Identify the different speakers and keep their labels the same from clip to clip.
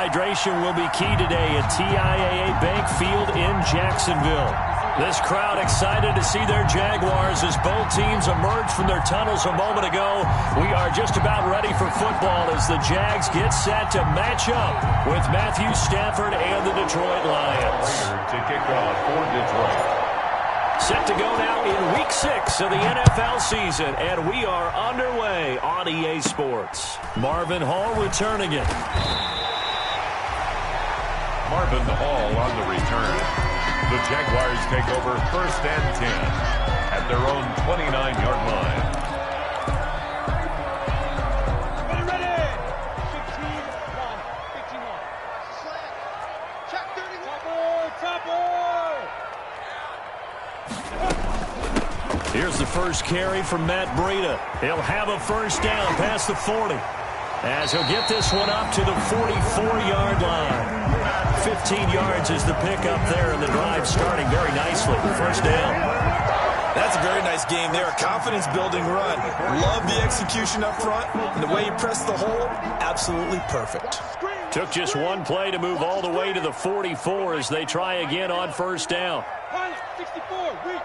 Speaker 1: hydration will be key today at TIAA Bank Field in Jacksonville. This crowd excited to see their Jaguars as both teams emerge from their tunnels a moment ago. We are just about ready for football as the Jags get set to match up with Matthew Stafford and the Detroit Lions.
Speaker 2: To kick off for Detroit.
Speaker 1: Set to go now in Week 6 of the NFL season, and we are underway on EA Sports. Marvin Hall returning it.
Speaker 2: Marvin Hall on the return. The Jaguars take over 1st and 10 at their own 29-yard line.
Speaker 3: Ready. 15-1. Check 31. Top.
Speaker 1: Here's the first carry from Matt Breida. He'll have a first down past the 40. As he'll get this one up to the 44-yard line. 15 yards is the pickup there, and the drive starting very nicely. First down.
Speaker 4: That's a very nice game there. A confidence-building run. Love the execution up front, and the way he pressed the hole, absolutely perfect.
Speaker 1: Took just one play to move all the way to the 44 as they try again on first down.
Speaker 3: 64.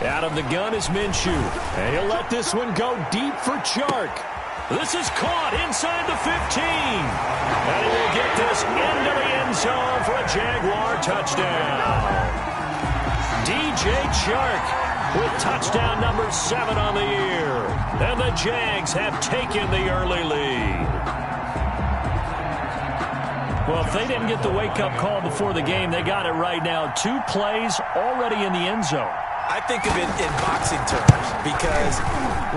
Speaker 1: Out of the gun is Minshew. And he'll let this one go deep for Chark. This is caught inside the 15. And he will get this into the end zone for a Jaguar touchdown. DJ Chark with touchdown number 7 on the year. And the Jags have taken the early lead. Well, if they didn't get the wake-up call before the game, they got it right now. 2 plays already in the end zone.
Speaker 4: I think of it in boxing terms because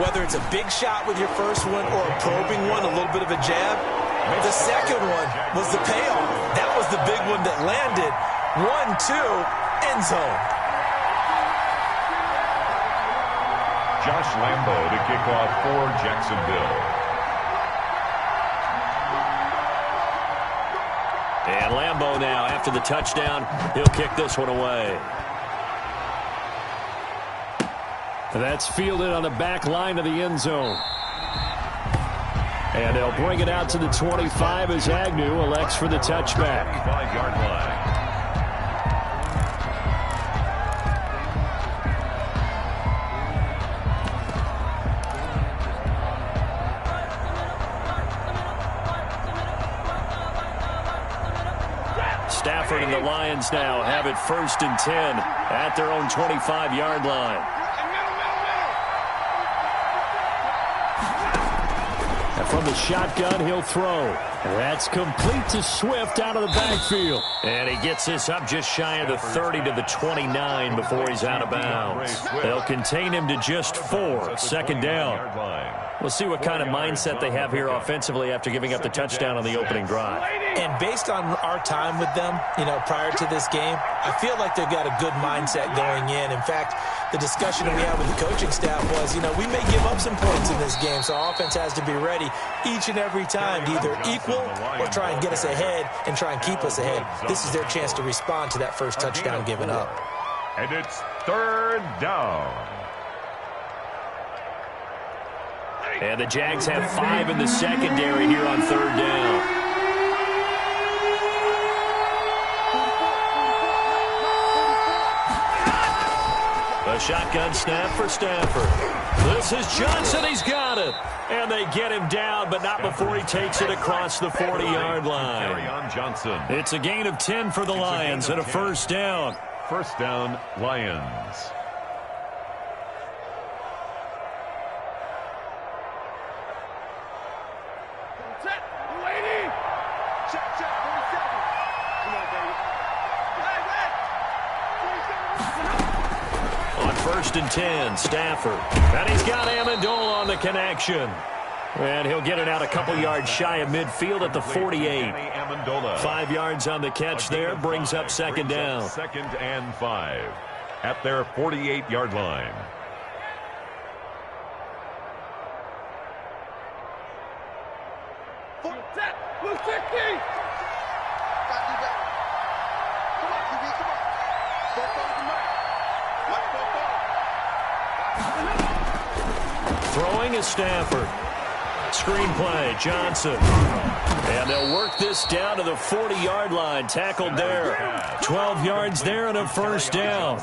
Speaker 4: whether it's a big shot with your first one or a probing one, a little bit of a jab, the second one was the payoff. That was the big one that landed. 1-2, end zone.
Speaker 2: Josh Lambo to kick off for Jacksonville.
Speaker 1: And Lambo now, after the touchdown, he'll kick this one away. That's fielded on the back line of the end zone. And they'll bring it out to the 25 as Agnew elects for the touchback.
Speaker 2: 25-yard line.
Speaker 1: Stafford and the Lions now have it 1st and 10 at their own 25-yard line. And from the shotgun, he'll throw. That's complete to Swift out of the backfield. And he gets this up just shy of the 30 to the 29 before he's out of bounds. They'll contain him to just 4. Second down. We'll see what kind of mindset they have here offensively after giving up the touchdown on the opening drive.
Speaker 4: And based on our time with them, prior to this game, I feel like they've got a good mindset going in. In fact, the discussion that we had with the coaching staff was, we may give up some points in this game, so our offense has to be ready each and every time to either equal or try and get us ahead and try and keep us ahead. This is their chance to respond to that first touchdown given up.
Speaker 2: And it's 3rd down.
Speaker 1: And the Jags have 5 in the secondary here on 3rd down. A shotgun snap for Stafford. This is Johnson. He's got it. And they get him down, but not before he takes it across the 40-yard line.
Speaker 2: Johnson.
Speaker 1: It's a gain of 10 for the Lions and a first down.
Speaker 2: First down, Lions.
Speaker 1: On 1st and 10, Stafford. And he's got Amendola on the connection. And he'll get it out a couple yards shy of midfield at the 48. 5 yards on the catch there, brings up second down.
Speaker 2: 2nd and 5 at their 48-yard line.
Speaker 1: Throwing is Stafford. Screenplay, Johnson. And they'll work this down to the 40-yard line. Tackled there. 12 yards there and a first down.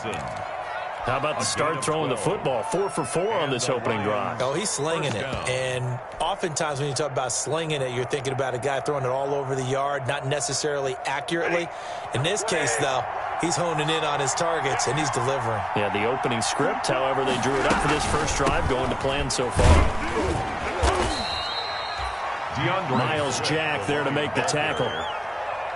Speaker 1: How about the start throwing the football? 4 for 4 on this opening drive.
Speaker 4: Oh, he's slinging it. And oftentimes when you talk about slinging it, you're thinking about a guy throwing it all over the yard, not necessarily accurately. In this case, though, he's honing in on his targets, and he's delivering.
Speaker 1: Yeah, the opening script, however, they drew it up for this first drive, going to plan so far. Miles Jack there to make the tackle.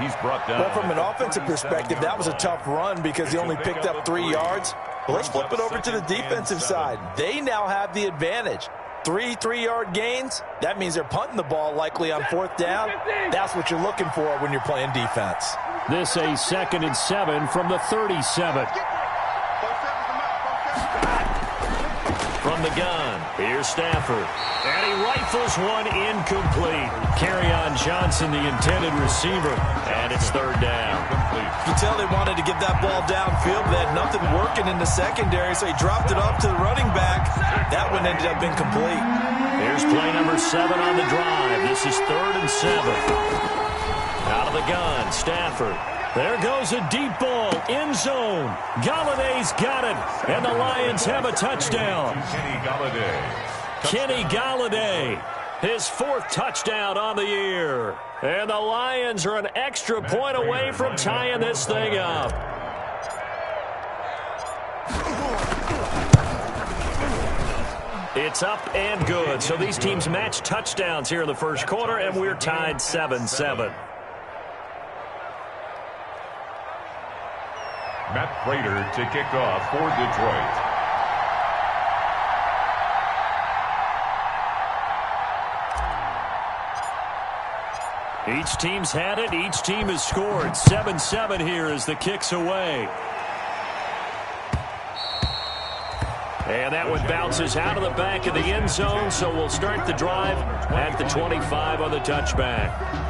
Speaker 2: He's brought down.
Speaker 4: Well, from an offensive perspective, that was a tough run because he only picked up 3 yards. But let's flip it over to the defensive side. They now have the advantage. 3 3-yard gains, that means they're punting the ball likely on 4th down. That's what you're looking for when you're playing defense.
Speaker 1: This a 2nd and 7 from the 37. From the gun, here's Stafford. And he rifles one incomplete. Kerryon Johnson, the intended receiver. And it's 3rd down.
Speaker 4: You can tell they wanted to get that ball downfield, but they had nothing working in the secondary, so he dropped it off to the running back. That one ended up incomplete.
Speaker 1: Here's play number 7 on the drive. This is 3rd and 7. Out of the gun, Stafford. There goes a deep ball, end zone. Galladay's got it, and the Lions have a touchdown. Kenny Galladay, his 4th touchdown on the year. And the Lions are an extra point away from tying this thing up. It's up and good. So these teams match touchdowns here in the first quarter, and we're tied 7-7.
Speaker 2: Matt Prater to kick off for Detroit.
Speaker 1: Each team's had it. Each team has scored. 7-7 here as the kick's away. And that one bounces out of the back of the end zone, so we'll start the drive at the 25 on the touchback.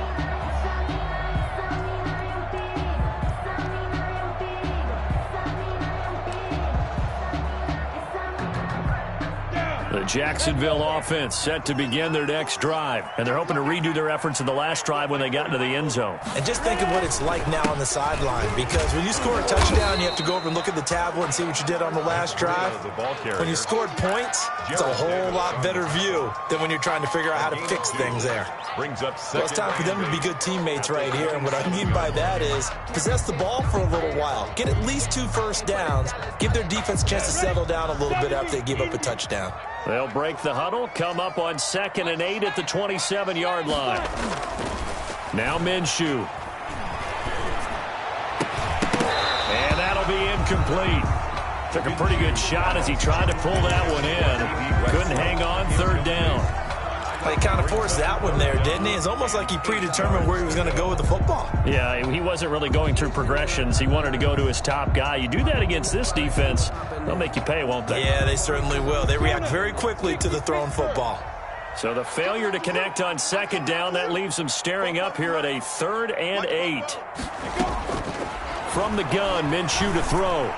Speaker 1: The Jacksonville offense set to begin their next drive, and they're hoping to redo their efforts in the last drive when they got into the end zone.
Speaker 4: And just think of what it's like now on the sideline, because when you score a touchdown, you have to go over and look at the tablet and see what you did on the last drive. When you scored points, it's a whole lot better view than when you're trying to figure out how to fix things there. Well, it's time for them to be good teammates right here, and what I mean by that is possess the ball for a little while, get at least 2 first downs, give their defense a chance to settle down a little bit after they give up a touchdown.
Speaker 1: They'll break the huddle, come up on 2nd and 8 at the 27-yard line. Now Minshew. And that'll be incomplete. Took a pretty good shot as he tried to pull that one in. Couldn't hang on, 3rd down.
Speaker 4: He kind of forced that one there, didn't he? It's almost like he predetermined where he was going to go with the football.
Speaker 1: Yeah, he wasn't really going through progressions. He wanted to go to his top guy. You do that against this defense, they'll make you pay, won't they?
Speaker 4: Yeah, they certainly will. They react very quickly to the thrown football.
Speaker 1: So the failure to connect on 2nd down, that leaves them staring up here at a 3rd and 8. From the gun, Minshew to throw.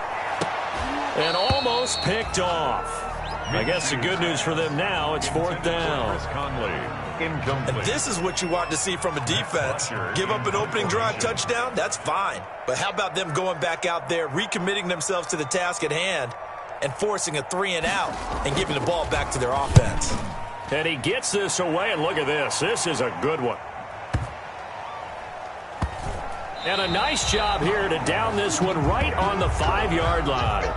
Speaker 1: And almost picked off. I guess the good news for them now, it's 4th down.
Speaker 4: And this is what you want to see from a defense. Give up an opening drive touchdown, that's fine. But how about them going back out there, recommitting themselves to the task at hand, and forcing a 3 and out and giving the ball back to their offense.
Speaker 1: And he gets this away, and look at this. This is a good one. And a nice job here to down this one right on the 5-yard line.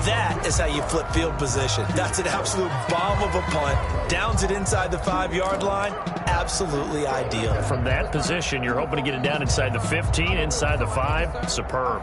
Speaker 4: That is how you flip field position. That's an absolute bomb of a punt. Downs it inside the 5-yard line. Absolutely ideal.
Speaker 1: From that position, you're hoping to get it down inside the 15, inside the 5. Superb.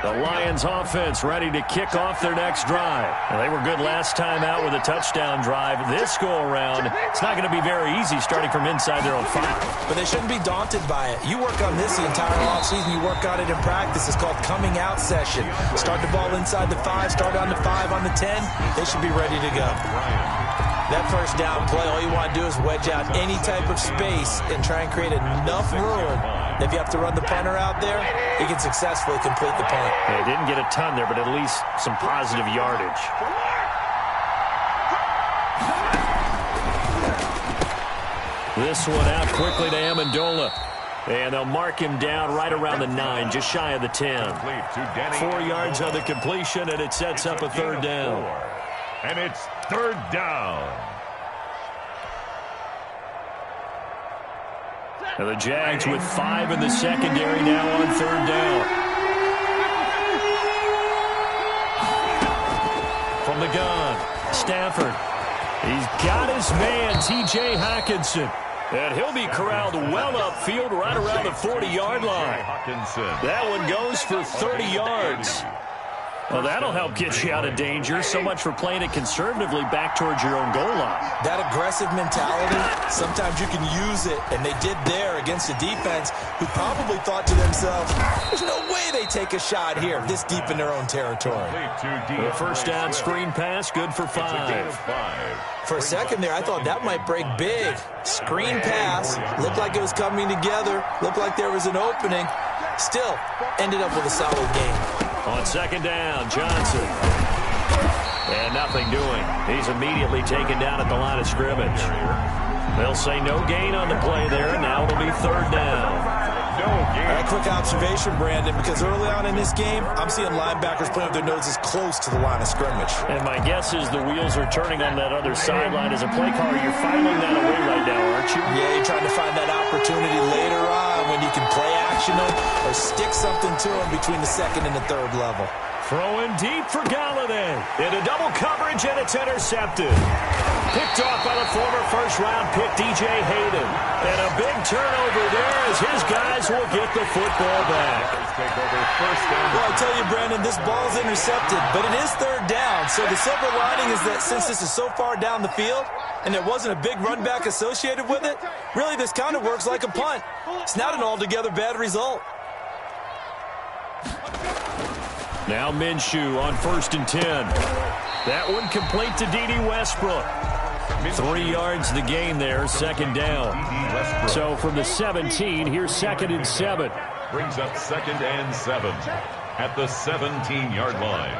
Speaker 1: The Lions offense ready to kick off their next drive. Well, they were good last time out with a touchdown drive. This go-around, it's not going to be very easy starting from inside their own 5.
Speaker 4: But they shouldn't be daunted by it. You work on this the entire offseason. You work on it in practice. It's called coming out session. Start the ball inside the 5, start on the 5, on the 10. They should be ready to go. That first down play, all you want to do is wedge out any type of space and try and create enough room. If you have to run the punter out there, he can successfully complete the punt.
Speaker 1: They didn't get a ton there, but at least some positive yardage. This one out quickly to Amendola. And they'll mark him down right around the 9, just shy of the 10. 4 yards on the completion, and it sets up a third down.
Speaker 2: And it's third down.
Speaker 1: And the Jags with 5 in the secondary now on third down. From the gun, Stafford. He's got his man, T.J. Hockenson. And he'll be corralled well upfield right around the 40-yard line. That one goes for 30 yards. Well, that'll help get you out of danger. So much for playing it conservatively back towards your own goal line.
Speaker 4: That aggressive mentality, sometimes you can use it, and they did there against a defense who probably thought to themselves, there's no way they take a shot here this deep in their own territory.
Speaker 1: The first down screen pass, good for 5.
Speaker 4: For a second there, I thought that might break big. Screen pass, looked like it was coming together, looked like there was an opening. Still, ended up with a solid game.
Speaker 1: On second down, Johnson. And nothing doing. He's immediately taken down at the line of scrimmage. They'll say no gain on the play there, and now it'll be third down.
Speaker 4: A quick observation, Brandon, because early on in this game, I'm seeing linebackers playing with their noses close to the line of scrimmage.
Speaker 1: And my guess is the wheels are turning on that other sideline. As a play caller, you're filing that away right now, aren't you?
Speaker 4: Yeah, you're trying to find that opportunity later on when you can play action them or stick something to them between the second and the third level.
Speaker 1: Throwing deep for Galladay. Into double coverage, and it's intercepted. Picked off by the former first-round pick, DJ Hayden. And a big turnover there as his guys will get the football back.
Speaker 4: Well, I tell you, Brandon, this ball's intercepted, but it is third down. So the silver lining is that since this is so far down the field and there wasn't a big run back associated with it, really this kind of works like a punt. It's not an altogether bad result.
Speaker 1: Now Minshew on 1st and 10. That one complete to D.D. Westbrook. 3 yards the gain there, second down. So from the 17, here's 2nd and 7.
Speaker 2: Brings up 2nd and 7 at the 17-yard line.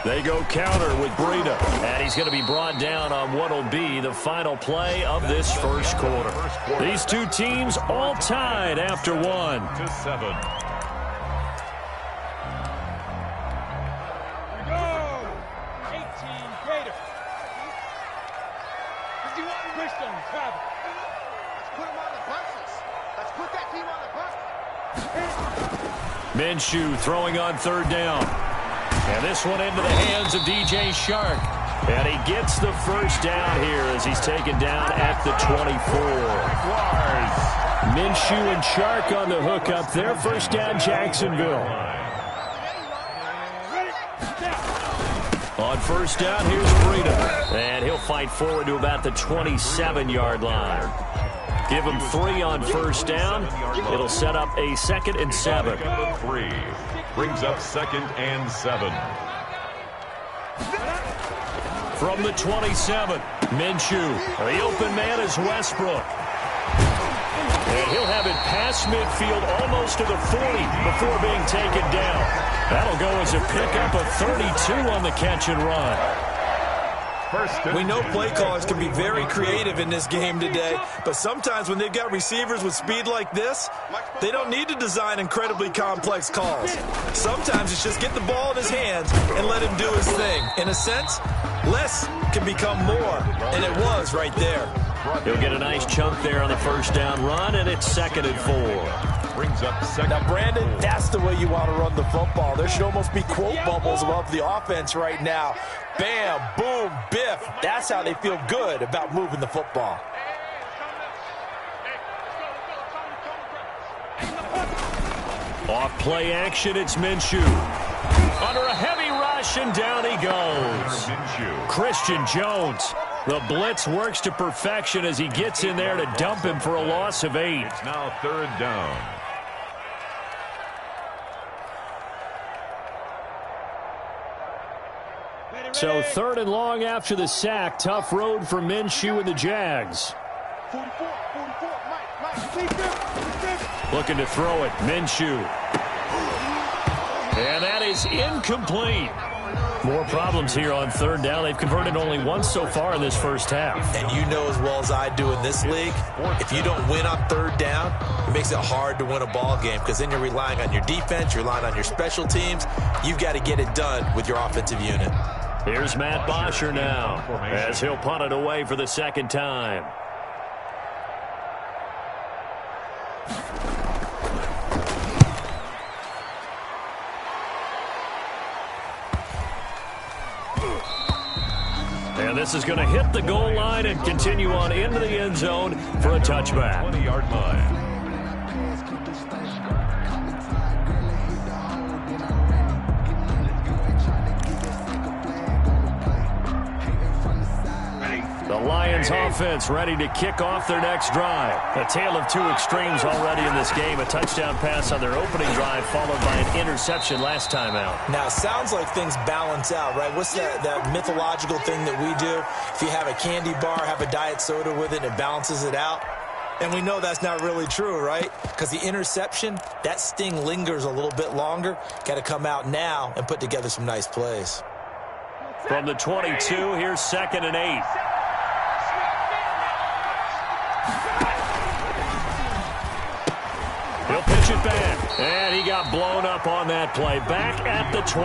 Speaker 1: They go counter with Breida. And he's going to be brought down on what will be the final play of this first quarter. These two teams all tied after 1.
Speaker 2: To 7.
Speaker 1: Minshew throwing on third down. And this one into the hands of DJ Shark. And he gets the first down here as he's taken down at the 24. Minshew and Shark on the hook up there. First down, Jacksonville. On first down, here's Breida. And he'll fight forward to about the 27-yard line. Give him 3 on first down. It'll set up a 2nd and 7.
Speaker 2: 3 brings up 2nd and 7.
Speaker 1: From the 27, Minshew. The open man is Westbrook. And he'll have it past midfield almost to the 40 before being taken down. That'll go as a pickup of 32 on the catch and run.
Speaker 4: We know play callers can be very creative in this game today, but sometimes when they've got receivers with speed like this, they don't need to design incredibly complex calls. Sometimes it's just get the ball in his hands and let him do his thing. In a sense, less can become more, and it was right there.
Speaker 1: He'll get a nice chunk there on the first down run, and it's 2nd and 4.
Speaker 2: Brings up 2nd.
Speaker 4: Now, Brandon, that's the way you want to run the football. There should almost be quote bubbles above the offense right now. Bam, boom, biff. That's how they feel good about moving the football.
Speaker 1: Off play action, it's Minshew. Under a heavy rush, and down he goes. Christian Jones. The blitz works to perfection as he gets in there to dump him for a loss of 8.
Speaker 2: It's now third down.
Speaker 1: So 3rd and long after the sack. Tough road for Minshew and the Jags.
Speaker 3: 44, Mike.
Speaker 1: Looking to throw it. Minshew. And that is incomplete. More problems here on 3rd down. They've converted only once so far in this first half.
Speaker 4: And you know as well as I do in this league, if you don't win on 3rd down, it makes it hard to win a ball game because then you're relying on your defense, you're relying on your special teams. You've got to get it done with your offensive unit.
Speaker 1: Here's Matt Bosher now as he'll punt it away for the 2nd time. And this is going to hit the goal line and continue on into the end zone for a touchback.
Speaker 2: 20-yard line.
Speaker 1: The Lions offense ready to kick off their next drive. A tale of two extremes already in this game. A touchdown pass on their opening drive followed by an interception last time out.
Speaker 4: Now, it sounds like things balance out, right? What's that mythological thing that we do? If you have a candy bar, have a diet soda with it, and it balances it out. And we know that's not really true, right? Because the interception, that sting lingers a little bit longer. Got to come out now and put together some nice plays.
Speaker 1: From the 22, here's 2nd and 8. He'll pitch it back, and he got blown up on that play. Back at the 20.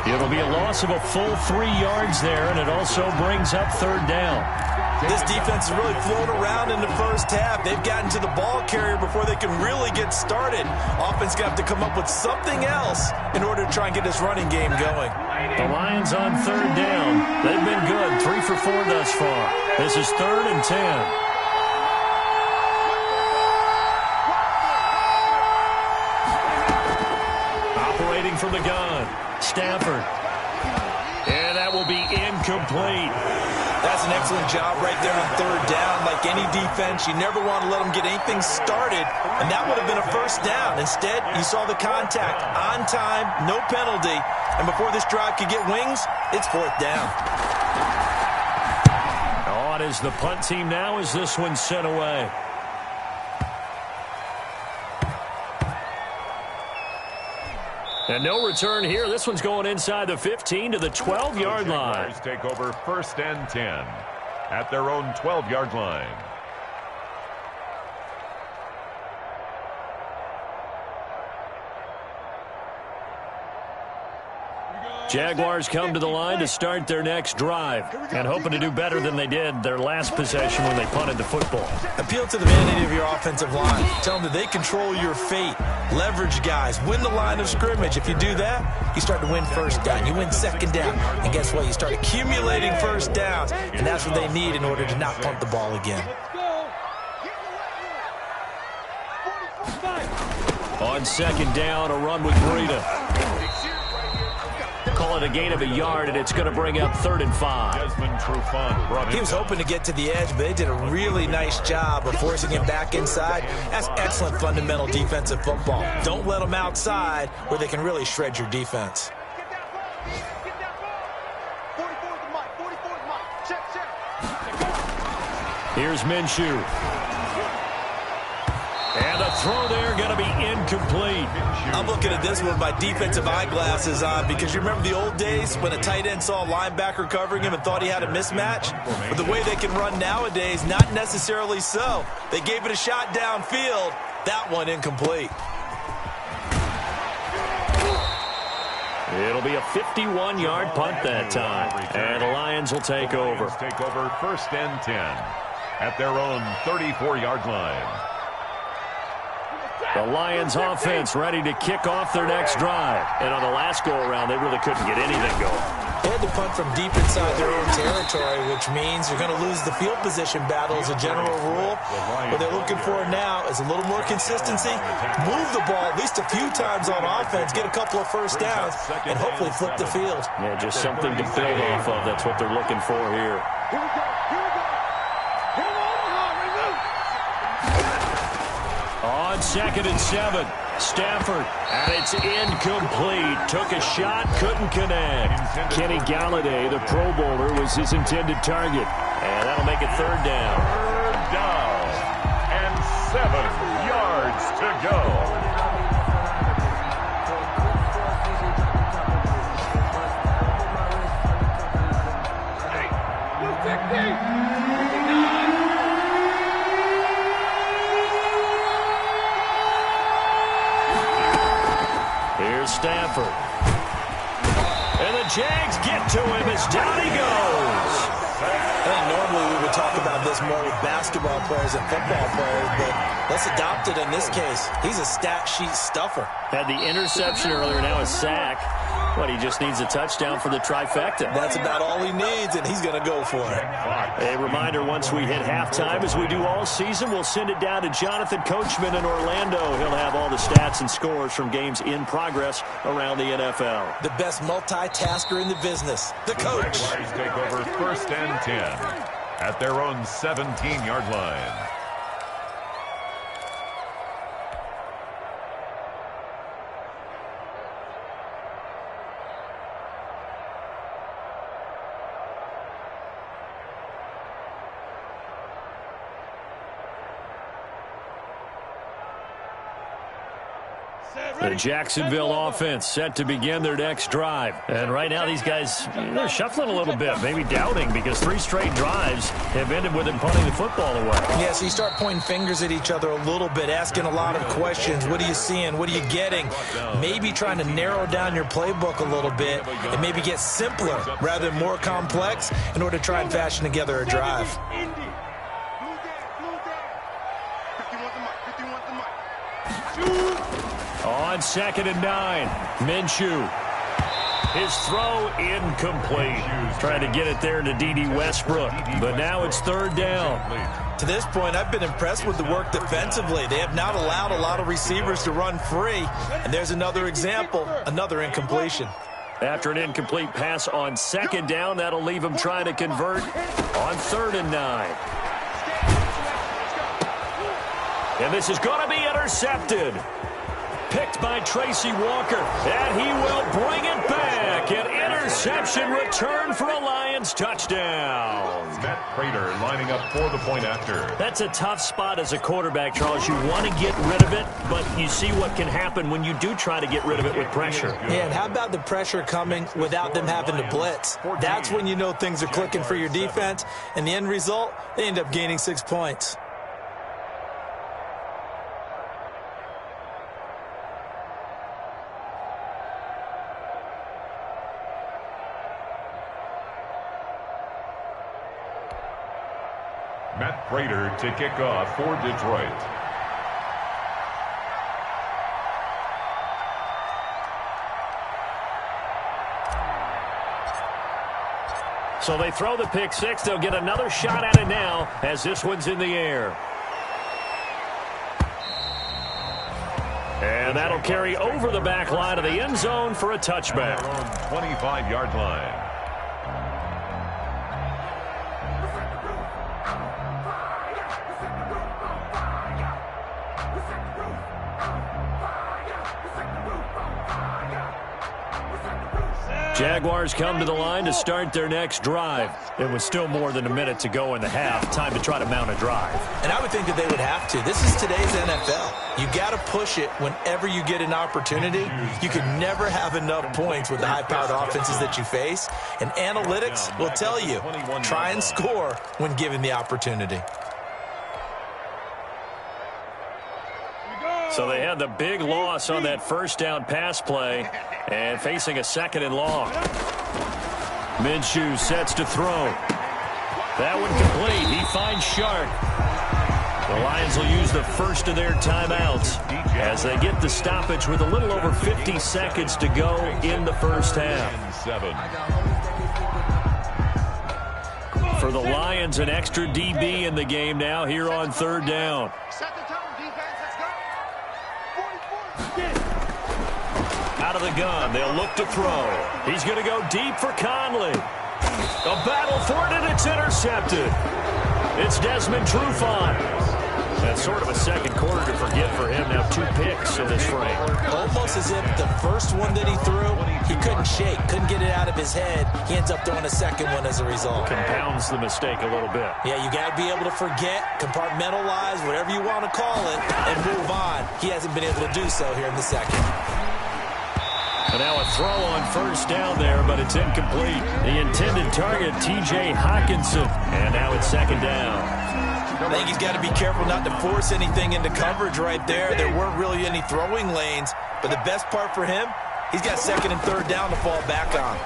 Speaker 1: It'll be a loss of a full 3 yards there, and it also brings up 3rd down.
Speaker 4: This defense is really flown around in the first half. They've gotten to the ball carrier before they can really get started. Offense got to come up with something else in order to try and get this running game going.
Speaker 1: The Lions on 3rd down. They've been good, 3 for 4 thus far. This is 3rd and 10. From the gun, Stafford. And that will be incomplete.
Speaker 4: That's an excellent job right there on 3rd down. Like any defense, you never want to let them get anything started, and that would have been a 1st down. Instead, you saw the contact on time, no penalty, and before this drive could get wings, it's 4th down.
Speaker 1: On is the punt team now as this one's sent away. And no return here. This one's going inside the 15 to the 12-yard line.
Speaker 2: Take over 1st and 10 at their own 12-yard line.
Speaker 1: Jaguars come to the line to start their next drive and hoping to do better than they did their last possession when they punted the football.
Speaker 4: Appeal to the vanity of your offensive line. Tell them that they control your fate. Leverage guys. Win the line of scrimmage. If you do that, you start to win 1st down. You win 2nd down. And guess what? You start accumulating 1st downs. And that's what they need in order to not punt the ball again.
Speaker 1: On 2nd down, a run with Breida. Call it a gain of a yard, and it's going to bring up 3rd and 5.
Speaker 4: He was hoping to get to the edge, but they did a really nice job of forcing him back inside. That's excellent fundamental defensive football. Don't let them outside where they can really shred your defense.
Speaker 1: Here's Minshew. And the throw there going to be incomplete.
Speaker 4: I'm looking at this with my defensive eyeglasses on because you remember the old days when a tight end saw a linebacker covering him and thought he had a mismatch? But the way they can run nowadays, not necessarily so. They gave it a shot downfield. That one incomplete.
Speaker 1: It'll be a 51-yard punt that time. And the Lions will take over.
Speaker 2: Take over 1st and 10 at their own 34-yard line.
Speaker 1: The Lions offense ready to kick off their next drive. And on the last go-around, they really couldn't get anything going.
Speaker 4: They had to punt from deep inside their own territory, which means you're going to lose the field position battle as a general rule. What they're looking for now is a little more consistency, move the ball at least a few times on offense, get a couple of 1st downs, and hopefully flip the field.
Speaker 1: Yeah, just something to build off of. That's what they're looking for here.
Speaker 3: Here we go.
Speaker 1: On 2nd and 7. Stafford, and it's incomplete. Took a shot, couldn't connect. Kenny Galladay, the Pro Bowler, was his intended target. And that'll make it third down.
Speaker 2: Third down and 7 yards to go.
Speaker 1: Here's Stafford. And the Jags get to him as down he goes.
Speaker 4: I think normally we would talk about this more with basketball players and football players, but let's adopt it in this case. He's a stat sheet stuffer.
Speaker 1: Had the interception earlier, now a sack. What, he just needs a touchdown for the trifecta.
Speaker 4: That's about all he needs, and he's going to go for it.
Speaker 1: A reminder, once we hit halftime, as we do all season, we'll send it down to Jonathan Coachman in Orlando. He'll have all the stats and scores from games in progress around the NFL.
Speaker 4: The best multitasker in the business, the coach.
Speaker 2: The Jaguars take over first and 10 at their own 17-yard line.
Speaker 1: The Jacksonville offense set to begin their next drive. And right now these guys, they're shuffling a little bit, maybe doubting, because 3 straight drives have ended with them punting the football away.
Speaker 4: Yeah, so you start pointing fingers at each other a little bit, asking a lot of questions. What are you seeing? What are you getting? Maybe trying to narrow down your playbook a little bit and maybe get simpler rather than more complex in order to try and fashion together a drive.
Speaker 1: On 2nd and 9, Minshew. His throw incomplete. Trying to get it there to D.D. Westbrook, but now it's 3rd down.
Speaker 4: To this point, I've been impressed with the work defensively. They have not allowed a lot of receivers to run free, and there's another example, another incompletion.
Speaker 1: After an incomplete pass on 2nd down, that'll leave him trying to convert on 3rd and 9. And this is going to be intercepted. Picked by Tracy Walker, and he will bring it back. An interception return for a Lions touchdown.
Speaker 2: Matt Prater lining up for the point after.
Speaker 1: That's a tough spot as a quarterback, Charles. You want to get rid of it, but you see what can happen when you do try to get rid of it with pressure.
Speaker 4: Yeah, and how about the pressure coming without them having to blitz? That's when you know things are clicking for your defense, and the end result, they end up gaining 6 points.
Speaker 2: Matt Prater to kick off for Detroit.
Speaker 1: So they throw the pick 6. They'll get another shot at it now as this one's in the air. And that'll carry over the back line of the end zone for a touchback.
Speaker 2: 25-yard line.
Speaker 1: Jaguars come to the line to start their next drive. It was still more than a minute to go in the half. Time to try to mount a drive.
Speaker 4: And I would think that they would have to. This is today's NFL. You got to push it whenever you get an opportunity. You can never have enough points with the high-powered offenses that you face. And analytics will tell you, try and score when given the opportunity.
Speaker 1: So they had the big loss on that 1st down pass play and facing a 2nd and long. Minshew sets to throw. That one complete. He finds Shark. The Lions will use the first of their timeouts as they get the stoppage with a little over 50 seconds to go in the first half. For the Lions, an extra DB in the game now here on 3rd down. Out of the gun, they'll look to throw. He's going to go deep for Conley. A battle for it, and it's intercepted. It's Desmond Trufant. That's sort of a second quarter to forget for him. Now 2 picks pass in this frame.
Speaker 4: Almost as if the first one that he threw, he couldn't shake, couldn't get it out of his head. He ends up throwing a second one as a result.
Speaker 1: Compounds the mistake a little bit.
Speaker 4: Yeah, you got to be able to forget, compartmentalize, whatever you want to call it, and move on. He hasn't been able to do so here in the second.
Speaker 1: And now a throw on first down there, but it's incomplete. The intended target, T.J. Hockenson. And now it's second down.
Speaker 4: I think he's got to be careful not to force anything into coverage right there. There weren't really any throwing lanes, but the best part for him, he's got second and third down to fall back on.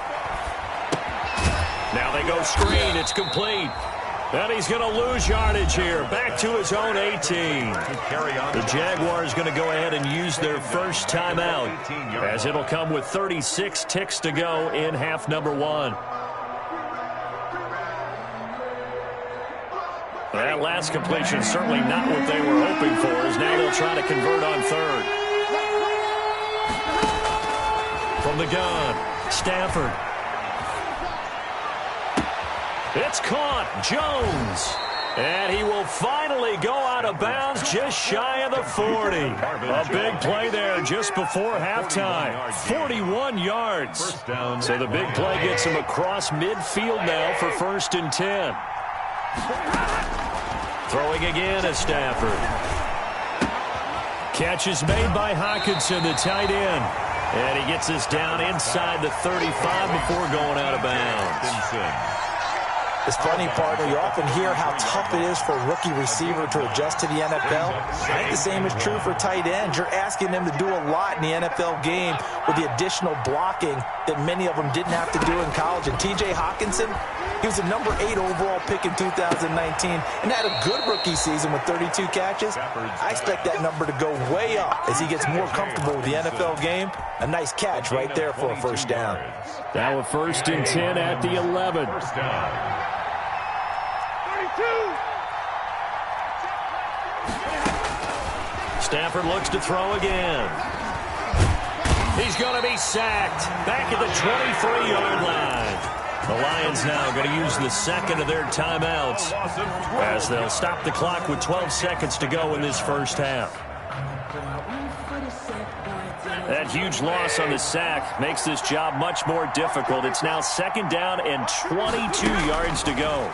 Speaker 1: Now they go screen. It's complete. And he's going to lose yardage here. Back to his own 18. The Jaguars going to go ahead and use their first timeout, as it'll come with 36 ticks to go in half number one. That last completion certainly not what they were hoping for, as now they'll try to convert on third. From the gun, Stafford. It's caught. Jones. And he will finally go out of bounds just shy of the 40. A big play there just before halftime. 41 yards. So the big play gets him across midfield now for 1st and 10. Throwing again is Stafford. Catch is made by Hockenson, the tight end. And he gets this down inside the 35 before going out of bounds.
Speaker 4: It's funny, partner, you often hear how tough it is for a rookie receiver to adjust to the NFL. I think the same is true for tight ends. You're asking them to do a lot in the NFL game with the additional blocking that many of them didn't have to do in college. And T.J. Hockenson, he was a number 8 overall pick in 2019 and had a good rookie season with 32 catches. I expect that number to go way up as he gets more comfortable with the NFL game. A nice catch right there for a first down.
Speaker 1: Now a 1st and 10 at the 11. Stafford looks to throw again. He's going to be sacked back at the 23-yard line. The Lions now going to use the second of their timeouts as they'll stop the clock with 12 seconds to go in this first half. That huge loss on the sack makes this job much more difficult. It's now 2nd down and 22 yards to go.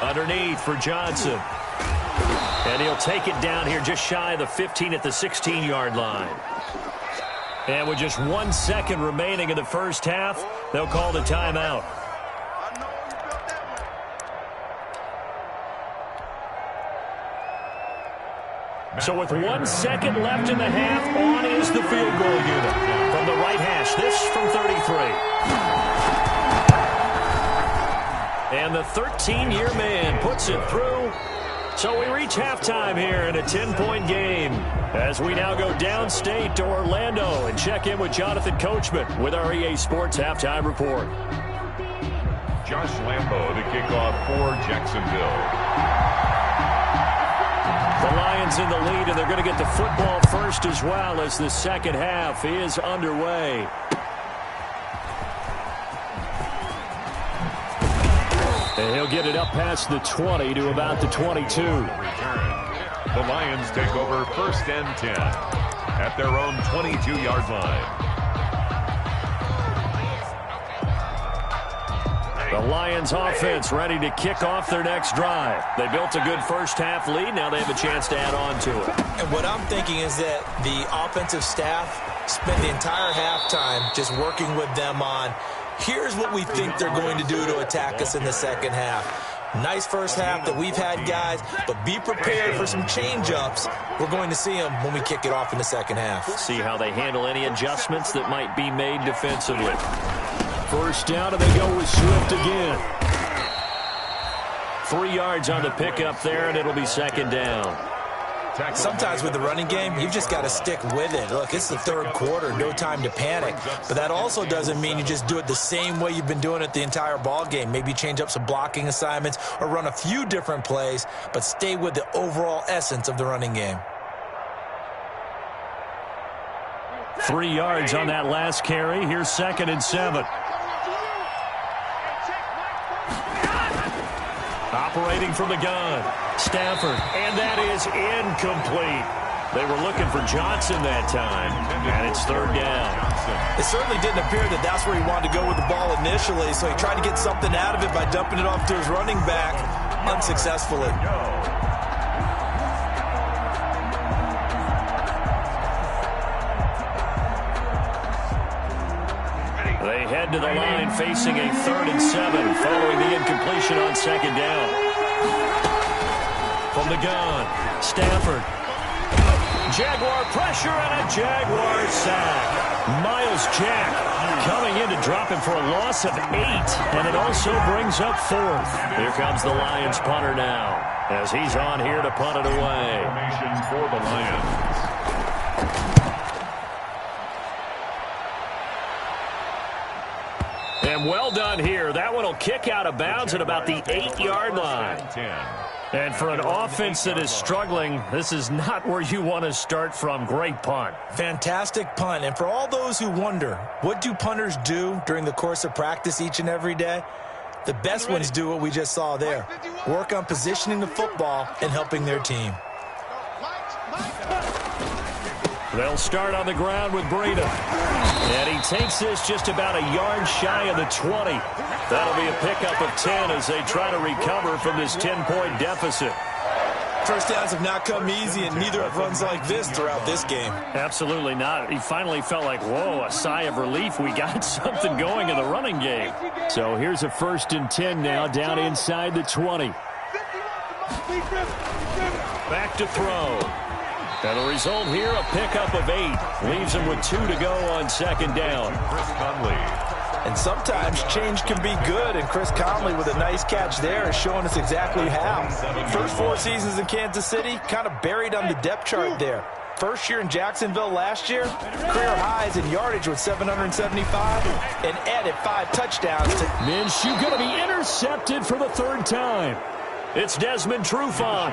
Speaker 1: Underneath for Johnson. And he'll take it down here just shy of the 15 at the 16-yard line. And with just 1 second remaining in the first half, they'll call the timeout. So with 1 second left in the half, on is the field goal unit. From the right hash, this from 33. And the 13-year man puts it through. So we reach halftime here in a 10-point game as we now go downstate to Orlando and check in with Jonathan Coachman with our EA Sports Halftime Report.
Speaker 2: Josh Lambo, the kickoff for Jacksonville.
Speaker 1: The Lions in the lead, and they're going to get the football first as well as the second half is underway. And he'll get it up past the 20 to about the 22.
Speaker 2: The Lions take over 1st and 10 at their own 22-yard line.
Speaker 1: The Lions offense ready to kick off their next drive. They built a good first half lead. Now they have a chance to add on to it.
Speaker 4: And what I'm thinking is that the offensive staff spent the entire halftime just working with them on, here's what we think they're going to do to attack us in the second half. Nice first half that we've had, guys, but be prepared for some change-ups. We're going to see them when we kick it off in the second half.
Speaker 1: See how they handle any adjustments that might be made defensively. First down, and they go with Swift again. 3 yards on the pickup there, and it'll be second down.
Speaker 4: Sometimes with the running game, you've just got to stick with it. Look, it's the third quarter, no time to panic. But that also doesn't mean you just do it the same way you've been doing it the entire ball game. Maybe change up some blocking assignments or run a few different plays, but stay with the overall essence of the running game.
Speaker 1: 3 yards on that last carry. Here's 2nd and 7. operating from the gun. Stafford, and that is incomplete. They were looking for Johnson that time, and it's third down.
Speaker 4: It certainly didn't appear that that's where he wanted to go with the ball initially, so he tried to get something out of it by dumping it off to his running back unsuccessfully.
Speaker 1: They head to the line facing a 3rd and 7 following the incompletion on second down. From the gun, Stafford. Jaguar pressure and a Jaguar sack. Miles Jack coming in to drop him for a loss of 8, and it also brings up 4th. Here comes the Lions punter now, as he's on here to punt it away.
Speaker 2: Formation for the Lions.
Speaker 1: And well done here. That one will kick out of bounds at about the 8-yard line. And for an offense that is struggling, this is not where you want to start from. Great punt.
Speaker 4: Fantastic punt. And for all those who wonder, what do punters do during the course of practice each and every day? The best ones do what we just saw there. Work on positioning the football and helping their team.
Speaker 1: They'll start on the ground with Breida. And he takes this just about a yard shy of the 20. That'll be a pickup of 10 as they try to recover from this 10-point deficit.
Speaker 4: First downs have not come easy, and neither have runs like this throughout this game.
Speaker 1: Absolutely not. He finally felt like, whoa, a sigh of relief. We got something going in the running game. So here's a 1st and 10 now, down inside the 20. Back to throw. And the result here, a pickup of 8. Leaves him with 2 to go on second down.
Speaker 2: Chris Conley.
Speaker 4: And sometimes change can be good, and Chris Conley with a nice catch there is showing us exactly how. First 4 seasons in Kansas City, kind of buried on the depth chart there. First year in Jacksonville last year, career highs in yardage with 775, and added 5 touchdowns to
Speaker 1: Minshew going to be intercepted for the 3rd time. It's Desmond Trufant.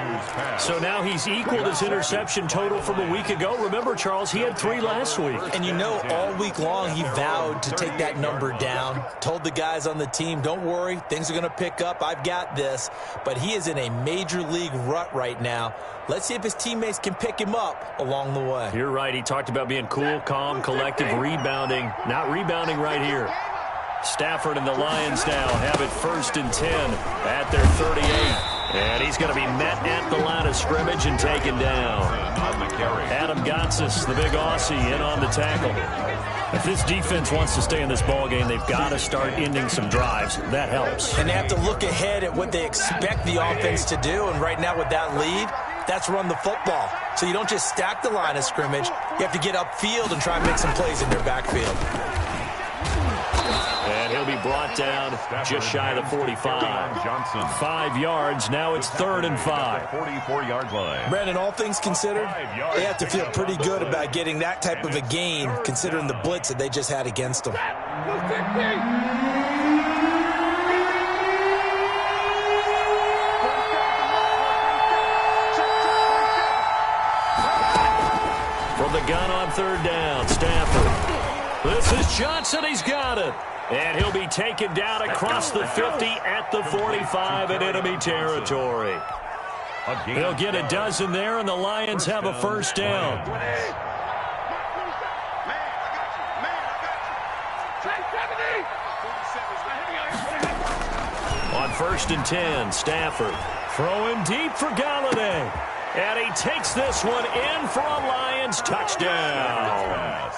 Speaker 1: So now he's equaled his interception total from a week ago. Remember, Charles, he had 3 last week.
Speaker 4: And you know, all week long he vowed to take that number down. Told the guys on the team, don't worry, things are going to pick up. I've got this. But he is in a major league rut right now. Let's see if his teammates can pick him up along the way.
Speaker 1: You're right. He talked about being cool, calm, collective, rebounding. Not rebounding right here. Stafford and the Lions now have it 1st and 10 at their 38. And he's going to be met at the line of scrimmage and taken down. Adam Gotsis, the big Aussie, in on the tackle. If this defense wants to stay in this ballgame, they've got to start ending some drives. That helps.
Speaker 4: And they have to look ahead at what they expect the offense to do. And right now with that lead, that's run the football. So you don't just stack the line of scrimmage. You have to get upfield and try and make some plays in their backfield.
Speaker 1: And he'll be brought down just shy of the 45.
Speaker 2: Johnson.
Speaker 1: 5 yards. Now it's 3rd and 5.
Speaker 2: 44-yard line.
Speaker 4: Brandon, all things considered, they have to feel pretty good about getting that type of a gain, considering the blitz that they just had against them.
Speaker 1: From the gun on 3rd down, Stafford. This is Johnson. He's got it. And he'll be taken down across the 50 at the 45 in enemy territory. He'll get a dozen there, and the Lions have a 1st down. On 1st and 10, Stafford throwing deep for Galladay. And he takes this one in for a Lions touchdown.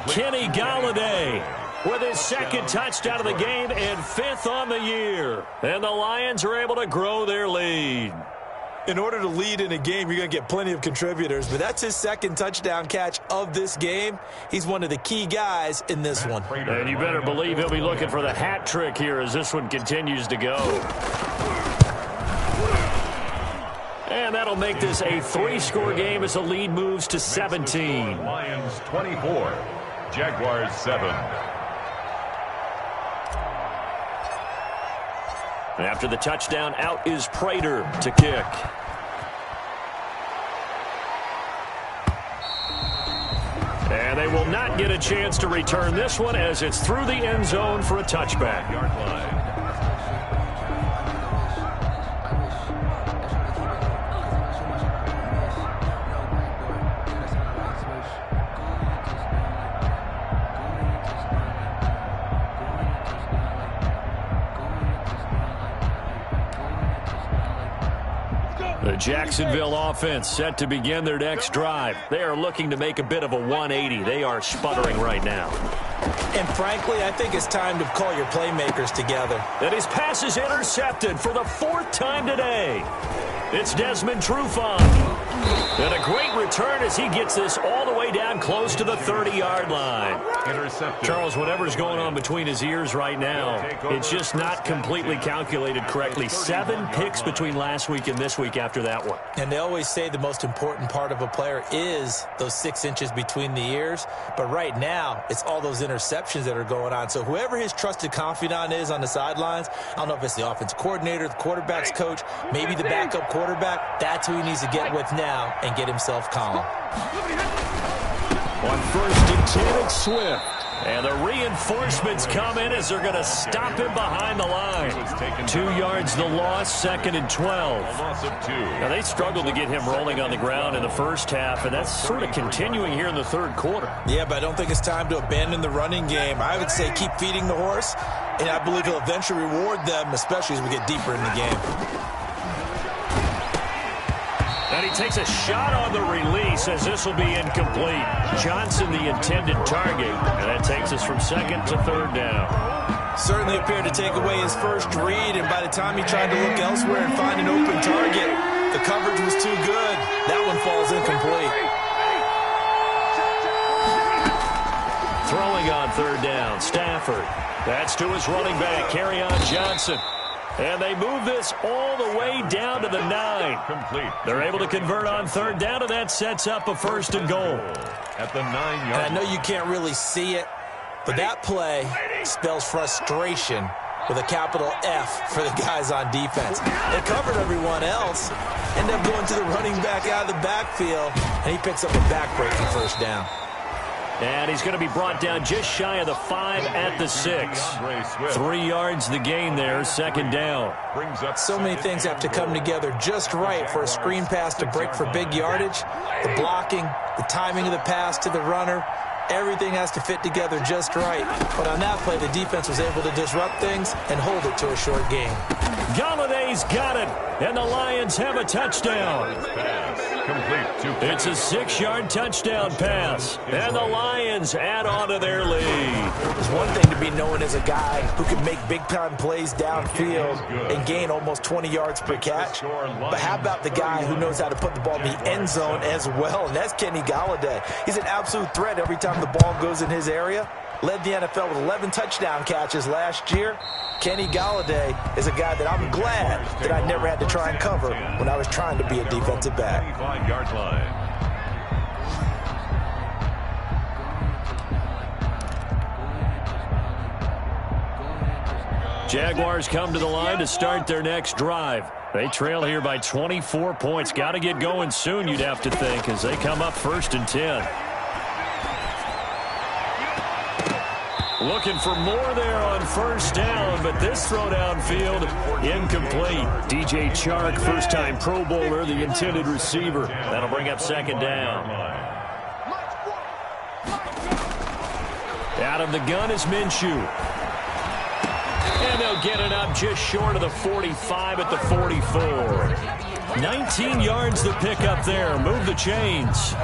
Speaker 1: Kenny Galladay with his 2nd touchdown of the game and 5th on the year. And the Lions are able to grow their lead. In order to lead in a game, you're going to get plenty of contributors, but that's his 2nd touchdown catch of this game. He's one of the key guys in this one. And you better believe he'll be looking for the hat trick here as this one continues to go. And that'll make this a 3-score game as the lead moves to 17.
Speaker 2: Lions 24, Jaguars 7.
Speaker 1: After the touchdown, out is Prater to kick. And they will not get a chance to return this one as it's through the end zone for a touchback.
Speaker 2: Yard line.
Speaker 1: The Jacksonville offense set to begin their next drive. They are looking to make a bit of a 180. They are sputtering right now.
Speaker 4: And frankly, I think it's time to call your playmakers together.
Speaker 1: And his pass is intercepted for the 4th time today. It's Desmond Trufant. And a great return as he gets this all the way down close to the 30-yard line.
Speaker 2: Intercepted.
Speaker 1: Charles, whatever's going on between his ears right now, it's just not completely calculated correctly. 7 picks between last week and this week after that one.
Speaker 4: And they always say the most important part of a player is those 6 inches between the ears. But right now, it's all those interceptions that are going on. So whoever his trusted confidant is on the sidelines, I don't know if it's the offense coordinator, the quarterback's coach, maybe the backup quarterback, that's who he needs to get with now and get himself calm.
Speaker 1: On 1st and 10, it's Swift. And the reinforcements come in as they're going to stop him behind the line. 2 yards the loss, 2nd and 12.
Speaker 2: Loss of 2.
Speaker 1: Now, they struggled to get him rolling on the ground in the first half, and that's sort of continuing here in the 3rd quarter.
Speaker 4: Yeah, but I don't think it's time to abandon the running game. I would say keep feeding the horse, and I believe he'll eventually reward them, especially as we get deeper in the game.
Speaker 1: And he takes a shot on the release as this will be incomplete. Johnson, the intended target, and that takes us from 2nd to 3rd down.
Speaker 4: Certainly appeared to take away his first read, and by the time he tried to look elsewhere and find an open target, the coverage was too good. That one falls incomplete.
Speaker 1: Throwing on 3rd down, Stafford. That's to his running back, Kerryon Johnson. And they move this all the way down to the 9.
Speaker 2: Complete.
Speaker 1: They're able to convert on 3rd down, and that sets up a 1st and goal.
Speaker 2: At the 9-yard
Speaker 4: And I know you can't really see it, but that play spells frustration with a capital F for the guys on defense. They covered everyone else, end up going to the running back out of the backfield, and he picks up a back-breaking 1st down.
Speaker 1: And he's going to be brought down just shy of the 5 at the 6. 3 yards the gain there, 2nd down.
Speaker 4: So many things have to come together just right for a screen pass to break for big yardage. The blocking, the timing of the pass to the runner, everything has to fit together just right. But on that play, the defense was able to disrupt things and hold it to a short game.
Speaker 1: Galladay's got it, and the Lions have a touchdown. It's a 6-yard touchdown pass, and the Lions add on to their lead.
Speaker 4: It's one thing to be known as a guy who can make big-time plays downfield and gain almost 20 yards per catch. But how about the guy who knows how to put the ball in the end zone as well, and that's Kenny Galladay. He's an absolute threat every time the ball goes in his area. Led the NFL with 11 touchdown catches last year. Kenny Galladay is a guy that I'm glad that I never had to try and cover when I was trying to be a defensive back.
Speaker 2: 5-yard line.
Speaker 1: Jaguars come to the line to start their next drive. They trail here by 24 points. Got to get going soon, you'd have to think, as they come up 1st and 10. Looking for more there on 1st down, but this throw downfield incomplete. DJ Chark, first-time Pro Bowler, the intended receiver. That'll bring up 2nd down. Out of the gun is Minshew. And they'll get it up just short of the 45 at the 44. 19 yards to pick up there. Move the chains.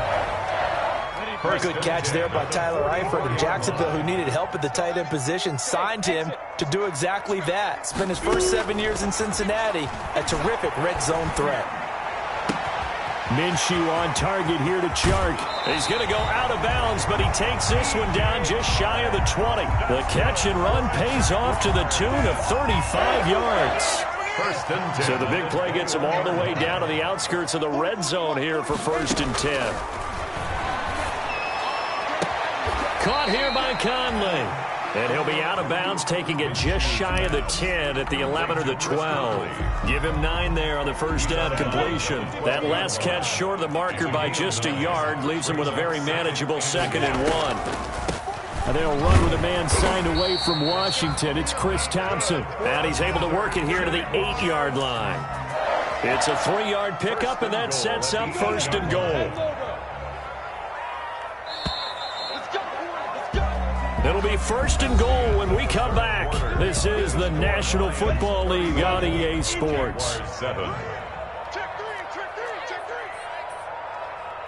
Speaker 4: Good catch there by Tyler Eifert, and Jacksonville, who needed help at the tight end position, signed him to do exactly that. Spent his first 7 years in Cincinnati, a terrific red zone threat.
Speaker 1: Minshew on target here to Chark. He's going to go out of bounds, but he takes this one down just shy of the 20. The catch and run pays off to the tune of 35 yards.
Speaker 2: 1st and 10.
Speaker 1: So the big play gets him all the way down to the outskirts of the red zone here for 1st and 10. Caught here by Conley. And he'll be out of bounds, taking it just shy of the 10 at the 11 or the 12. Give him 9 there on the 1st down completion. That last catch short of the marker by just a yard leaves him with a very manageable 2nd and 1. And they'll run with a man signed away from Washington. It's Chris Thompson. And he's able to work it here to the 8-yard line. It's a 3-yard pickup, and that sets up 1st and goal. It'll be 1st and goal when we come back. This is the National Football League on EA Sports.
Speaker 2: 7.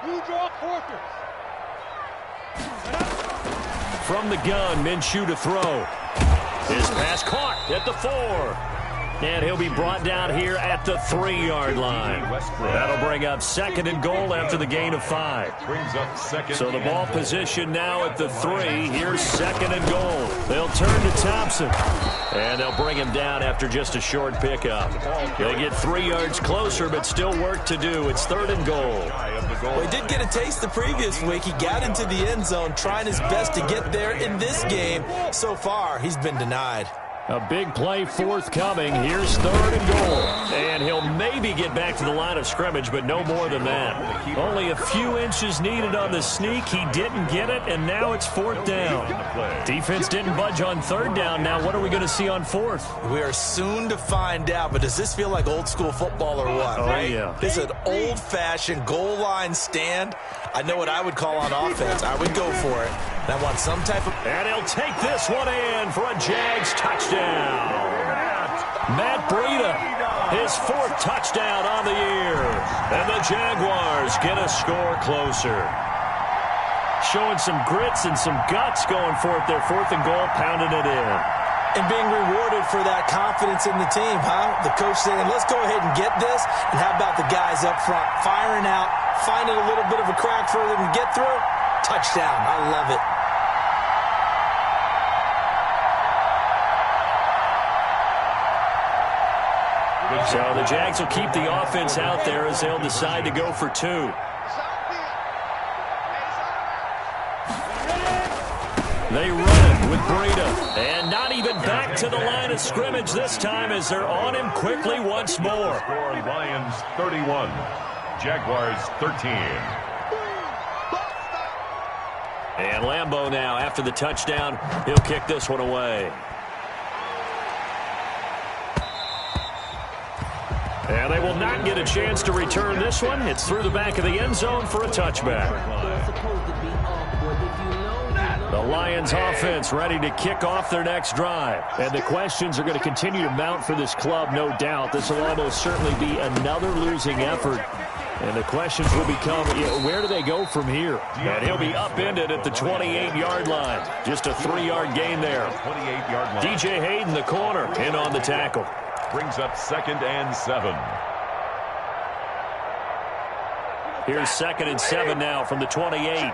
Speaker 3: Blue draw quarters.
Speaker 1: From the gun, Minshew to throw. His pass caught at the 4. And he'll be brought down here at the 3-yard line. That'll bring up 2nd and goal after the gain of 5.
Speaker 2: Brings up 2nd.
Speaker 1: So the ball position now at the 3. Here's 2nd and goal. They'll turn to Thompson. And they'll bring him down after just a short pickup. They get 3 yards closer, but still work to do. It's 3rd and goal.
Speaker 4: Well, he did get a taste the previous week. He got into the end zone, trying his best to get there in this game. So far, he's been denied.
Speaker 1: A big play forthcoming. Here's 3rd and goal. And he'll maybe get back to the line of scrimmage, but no more than that. Only a few inches needed on the sneak. He didn't get it, and now it's 4th down. Defense didn't budge on 3rd down. Now what are we going to see on 4th?
Speaker 4: We are soon to find out, but does this feel like old school football or what?
Speaker 1: Oh,
Speaker 4: right?
Speaker 1: yeah.
Speaker 4: This is an old-fashioned goal line stand. I know what I would call on offense. I would go for it. And I want some type of...
Speaker 1: And he'll take this one in for a Jags touchdown. Matt Breida, his 4th touchdown on the year. And the Jaguars get a score closer. Showing some grits and some guts going for it. Their 4th and goal, pounding it in.
Speaker 4: And being rewarded for that confidence in the team, huh? The coach saying, let's go ahead and get this. And how about the guys up front firing out, finding a little bit of a crack for them to get through? Touchdown. I love it.
Speaker 1: So the Jags will keep the offense out there as they'll decide to go for 2. They run with Breida. And not even back to the line of scrimmage this time as they're on him quickly once more.
Speaker 2: Score Lions 31, Jaguars 13.
Speaker 1: And Lambeau now, after the touchdown, he'll kick this one away. And they will not get a chance to return this one. It's through the back of the end zone for a touchback. The Lions offense ready to kick off their next drive. And the questions are going to continue to mount for this club, no doubt. This will almost certainly be another losing effort. And the questions will become, where do they go from here? And he'll be upended at the 28-yard line. Just a 3-yard gain there.
Speaker 2: 28-yard line.
Speaker 1: DJ Hayden, the corner, in on the tackle.
Speaker 2: Brings up 2nd and 7.
Speaker 1: Here's 2nd and 7 now from the 28.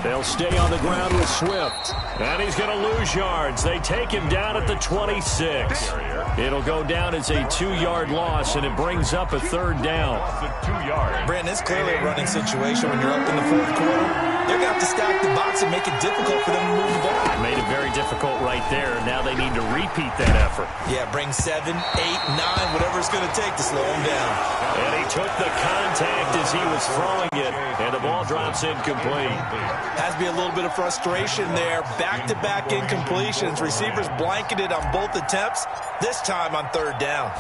Speaker 1: They'll stay on the ground with Swift. And he's going to lose yards. They take him down at the 26. It'll go down as a 2-yard loss, and it brings up a 3rd down.
Speaker 4: Brandon, it's clearly a running situation when you're up in the 4th quarter. They're going to have to stack the box and make it difficult for them to move the ball.
Speaker 1: Made it very difficult right there. Now they need to repeat that effort.
Speaker 4: Yeah, bring 7, 8, 9, whatever it's going to take to slow him down.
Speaker 1: And he took the contact as he was throwing it, and the ball drops incomplete.
Speaker 4: Has to be a little bit of frustration there. Back-to-back incompletions. Receivers blanketed on both attempts, this time on 3rd down.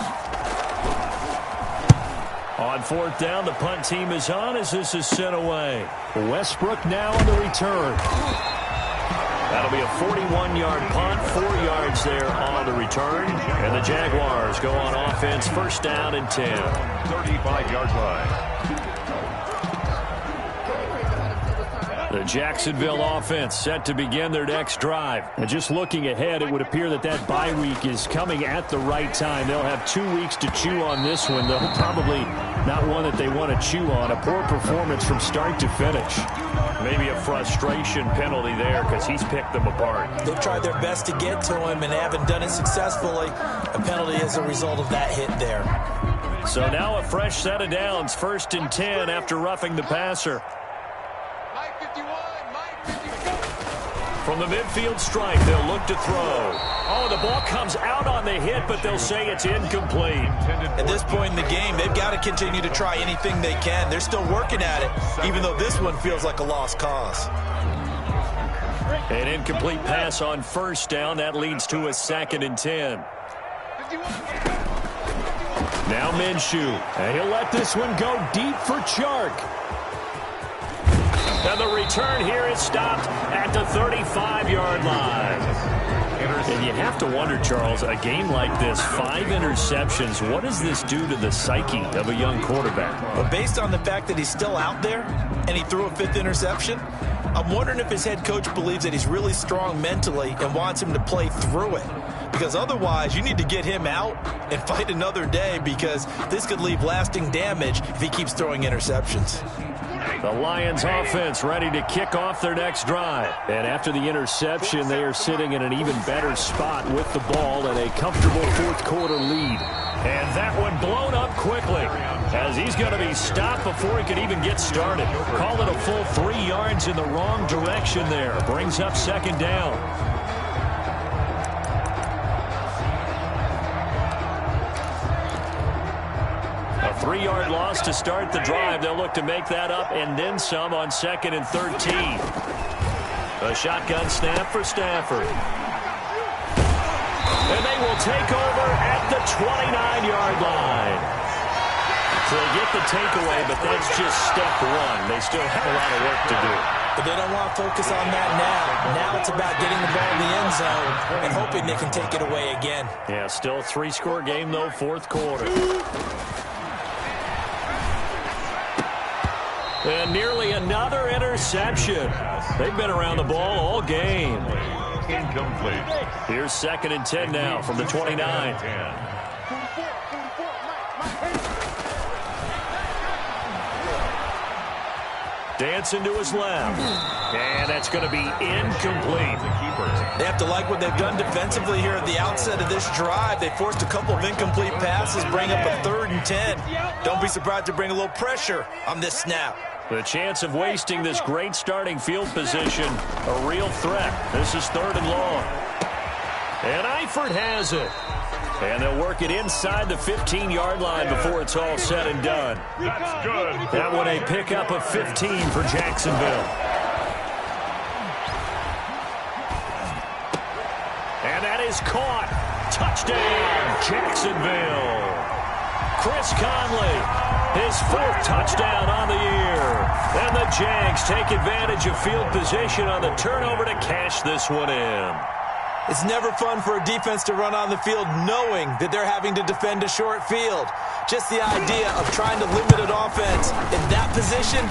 Speaker 1: On 4th down, the punt team is on as this is sent away. Westbrook now on the return. That'll be a 41-yard punt, 4 yards there on the return. And the Jaguars go on offense, 1st down and 10.
Speaker 2: 35-yard line.
Speaker 1: The Jacksonville offense set to begin their next drive. And just looking ahead, it would appear that that bye week is coming at the right time. They'll have 2 weeks to chew on this one, though probably not one that they want to chew on. A poor performance from start to finish. Maybe a frustration penalty there because he's picked them apart.
Speaker 4: They've tried their best to get to him and haven't done it successfully. A penalty as a result of that hit there.
Speaker 1: So now a fresh set of downs, 1st and 10 after roughing the passer. From the midfield stripe, they'll look to throw. Oh, the ball comes out on the hit, but they'll say it's incomplete.
Speaker 4: At this point in the game, they've got to continue to try anything they can. They're still working at it, even though this one feels like a lost cause.
Speaker 1: An incomplete pass on 1st down. That leads to a 2nd and 10. Now Minshew. And he'll let this one go deep for Chark. And the return here is stopped at the 35-yard line. And you have to wonder, Charles, a game like this, 5 interceptions, what does this do to the psyche of a young quarterback?
Speaker 4: Well, based on the fact that he's still out there and he threw a 5th interception, I'm wondering if his head coach believes that he's really strong mentally and wants him to play through it. Because otherwise, you need to get him out and fight another day, because this could leave lasting damage if he keeps throwing interceptions.
Speaker 1: The Lions offense ready to kick off their next drive. And after the interception, they are sitting in an even better spot with the ball and a comfortable 4th quarter lead. And that one blown up quickly, as he's going to be stopped before he can even get started. Call it a full 3 yards in the wrong direction there. Brings up 2nd down. A 3-yard loss to start the drive. They'll look to make that up and then some on 2nd and 13. A shotgun snap for Stafford. And they will take over at the 29-yard line. So they get the takeaway, but that's just step 1. They still have a lot of work to do.
Speaker 4: But they don't want to focus on that now. Now it's about getting the ball in the end zone and hoping they can take it away again.
Speaker 1: Yeah, still a 3-score game, though, 4th quarter. And nearly another interception. They've been around the ball all game.
Speaker 2: Incomplete.
Speaker 1: Here's 2nd and 10 now from the 29. Dancing to his left. And that's going to be incomplete.
Speaker 4: They have to like what they've done defensively here at the outset of this drive. They forced a couple of incomplete passes, bring up a 3rd and 10. Don't be surprised to bring a little pressure on this snap.
Speaker 1: The chance of wasting this great starting field position, a real threat. This is 3rd and long. And Eifert has it. And they'll work it inside the 15-yard line before it's all said and done.
Speaker 2: That's good.
Speaker 1: That one a pickup of 15 for Jacksonville. And that is caught. Touchdown, Jacksonville. Chris Conley, his 4th touchdown on the year. And the Jags take advantage of field position on the turnover to cash this one in.
Speaker 4: It's never fun for a defense to run on the field knowing that they're having to defend a short field. Just the idea of trying to limit an offense in that position,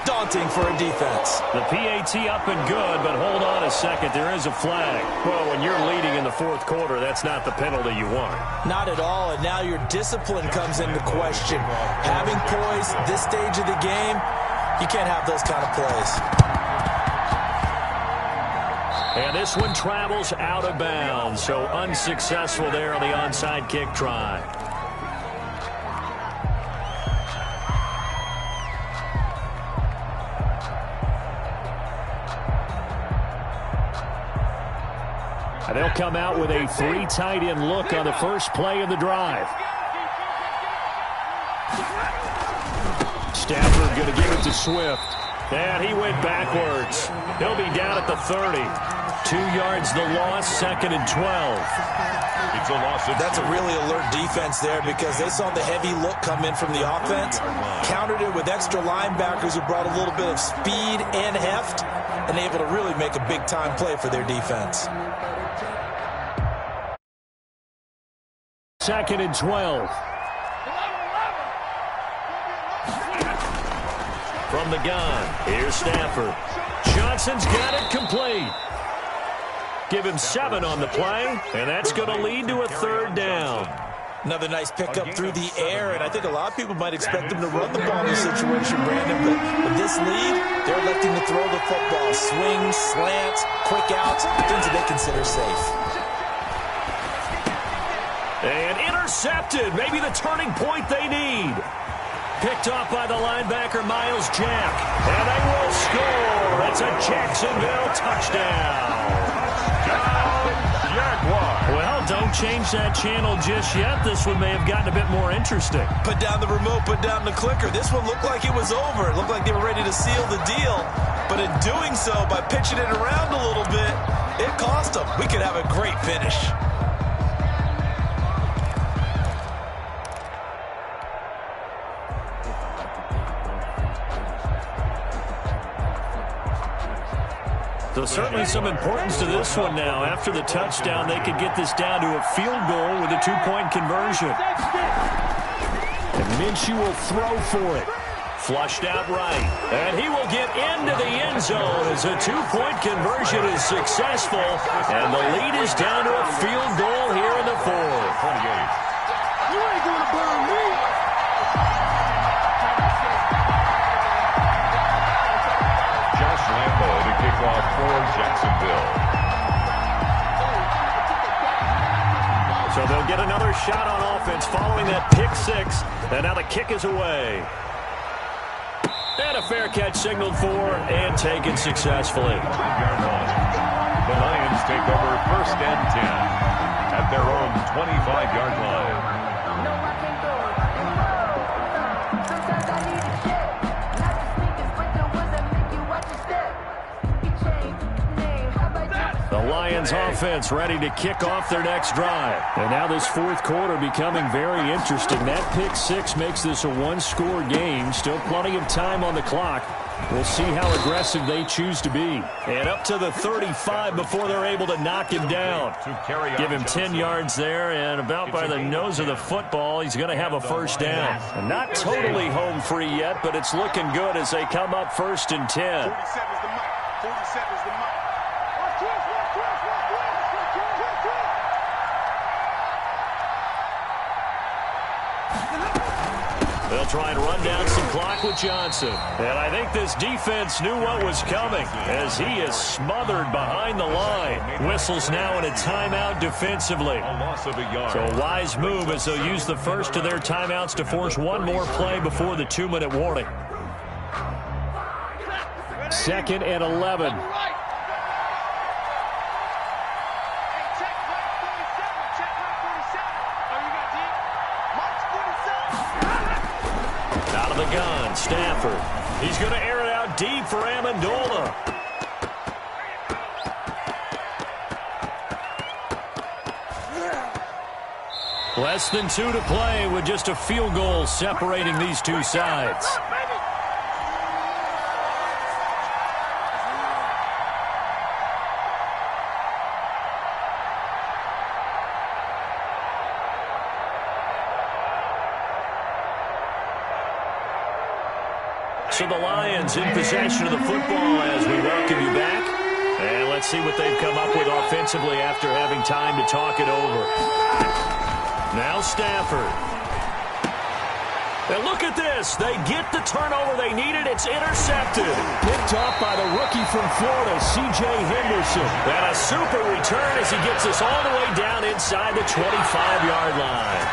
Speaker 4: daunting for a defense.
Speaker 1: The PAT up and good, but hold on a second. There is a flag. Well, when you're leading in the 4th quarter, that's not the penalty you want.
Speaker 4: Not at all, and now your discipline comes into question. Having poise this stage of the game, you can't have those kind of plays.
Speaker 1: And this one travels out of bounds, so unsuccessful there on the onside kick try. And they'll come out with a 3 tight end look on the first play of the drive. Stafford going to give it to Swift. And he went backwards. He'll be down at the 30. 2 yards the loss, 2nd and 12.
Speaker 2: It's a loss of
Speaker 4: That's a really alert defense there, because they saw the heavy look come in from the offense, countered it with extra linebackers who brought a little bit of speed and heft, and able to really make a big-time play for their defense.
Speaker 1: 2nd and 12. From the gun, here's Stafford. Johnson's got it complete. Give him 7 on the play, and that's going to lead to a 3rd down.
Speaker 4: Another nice pickup through the air, and I think a lot of people might expect them to run the ball in this situation, Brandon, but with this lead, they're electing to throw the football. Swings, slants, quick outs, things that they consider safe.
Speaker 1: And intercepted, maybe the turning point they need. Picked off by the linebacker, Miles Jack. And they will score. It's a Jacksonville touchdown.
Speaker 2: Jaguar.
Speaker 1: Well, don't change that channel just yet. This one may have gotten a bit more interesting.
Speaker 4: Put down the remote, put down the clicker. This one looked like it was over. It looked like they were ready to seal the deal. But in doing so, by pitching it around a little bit, it cost them. We could have a great finish.
Speaker 1: The So certainly some importance to this one now. After the touchdown, they could get this down to a field goal with a two-point conversion. And Minshew will throw for it. Flushed out right. And he will get into the end zone as a two-point conversion is successful. And the lead is down to a field goal here in the fourth.
Speaker 2: 28.
Speaker 3: You ain't going to burn me.
Speaker 2: Josh Lambo to kick off for Jacksonville.
Speaker 1: So they'll get another shot on offense following that pick six. And now the kick is away. And a fair catch signaled for and taken successfully.
Speaker 2: The Lions take over first and 10 at their own 25-yard line.
Speaker 1: The Lions offense ready to kick off their next drive. And now this fourth quarter becoming very interesting. That pick six makes this a one-score game. Still plenty of time on the clock. We'll see how aggressive they choose to be. And up to the 35 before they're able to knock him down. Give him 10 yards there, and about by the nose of the football, he's going to have a first down. And not totally home free yet, but it's looking good as they come up first and 10.
Speaker 3: 47 is the mic. 47 is the mic.
Speaker 1: They'll try and run down some clock with Johnson. And I think this defense knew what was coming as he is smothered behind the line. Whistles now in a timeout defensively.
Speaker 2: A loss of a yard.
Speaker 1: So a wise move as they'll use the first of their timeouts to force one more play before the 2-minute warning. 2nd and 11. Out of the gun, Stafford. He's going to air it out deep for Amendola. Less than 2 to play with just a field goal separating these two sides. So the Lions in possession of the football as we welcome you back. And let's see what they've come up with offensively after having time to talk it over. Now Stafford. And look at this. They get the turnover they needed. It's intercepted. Picked off by the rookie from Florida, C.J. Henderson. And a super return as he gets us all the way down inside the 25-yard line.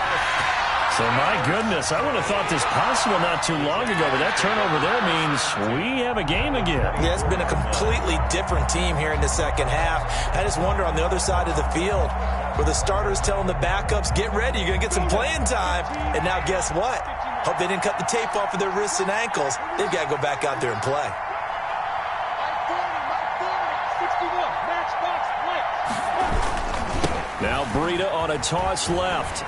Speaker 1: So, my goodness, I would have thought this possible not too long ago, but that turnover there means we have a game again.
Speaker 4: Yeah, it's been a completely different team here in the second half. I just wonder on the other side of the field where the starters telling the backups, get ready, you're going to get some playing time. And now guess what? Hope they didn't cut the tape off of their wrists and ankles. They've got to go back out there and play.
Speaker 1: Now Breida on a toss left.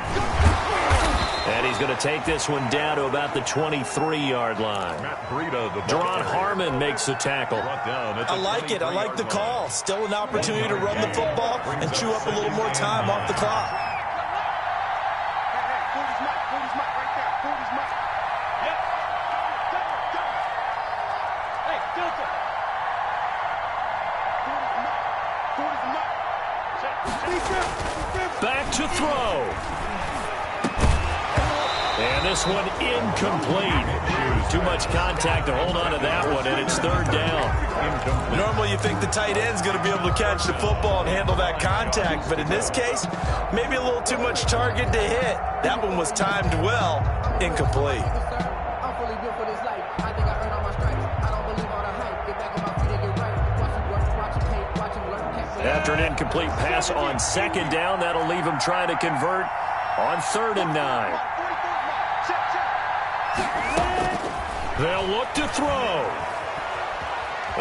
Speaker 1: And he's going to take this one down to about the 23-yard line. Deron Harmon makes the tackle.
Speaker 4: I like it. I like the call. Still an opportunity to run the football and chew up a little more time off the clock.
Speaker 1: Back to throw. And this one incomplete. Too much contact to hold on to that one, and it's third down.
Speaker 4: Normally you think the tight end's going to be able to catch the football and handle that contact, but in this case, maybe a little too much target to hit. That one was timed well, incomplete.
Speaker 1: After an incomplete pass on second down, that'll leave him trying to convert on 3rd and 9. They'll look to throw.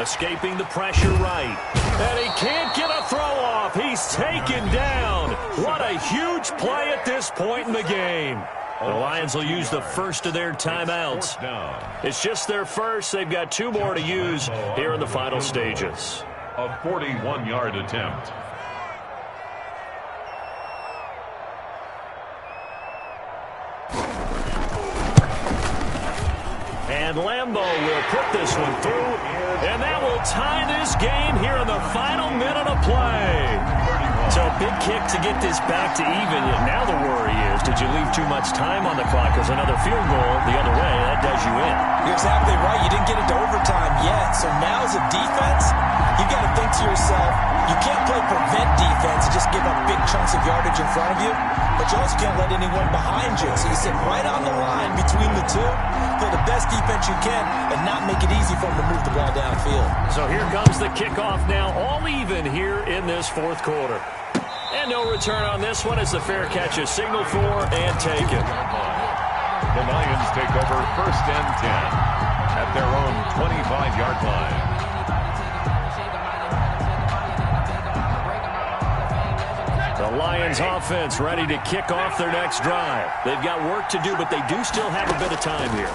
Speaker 1: Escaping the pressure right. And he can't get a throw off. He's taken down. What a huge play at this point in the game. The Lions will use the first of their timeouts. It's just their first. They've got 2 more to use here in the final stages.
Speaker 2: A 41-yard attempt.
Speaker 1: And Lambeau will put this one through, and that will tie this game here in the final minute of play. So a big kick to get this back to even. Now the worry is, did you leave too much time on the clock? Because another field goal the other way, that does you in.
Speaker 4: You're exactly right. You didn't get into overtime yet. So now as a defense, you've got to think to yourself, you can't play prevent defense and just give up big chunks of yardage in front of you, but you also can't let anyone behind you. So you sit right on the line between the two, play the best defense you can, and not make it easy for them to move the ball downfield.
Speaker 1: So here comes the kickoff now, all even here in this fourth quarter. And no return on this one as the fair catch is signaled for and taken.
Speaker 2: The Lions take over 1st and 10 at their own 25-yard line.
Speaker 1: The Lions offense ready to kick off their next drive. They've got work to do, but they do still have a bit of time here.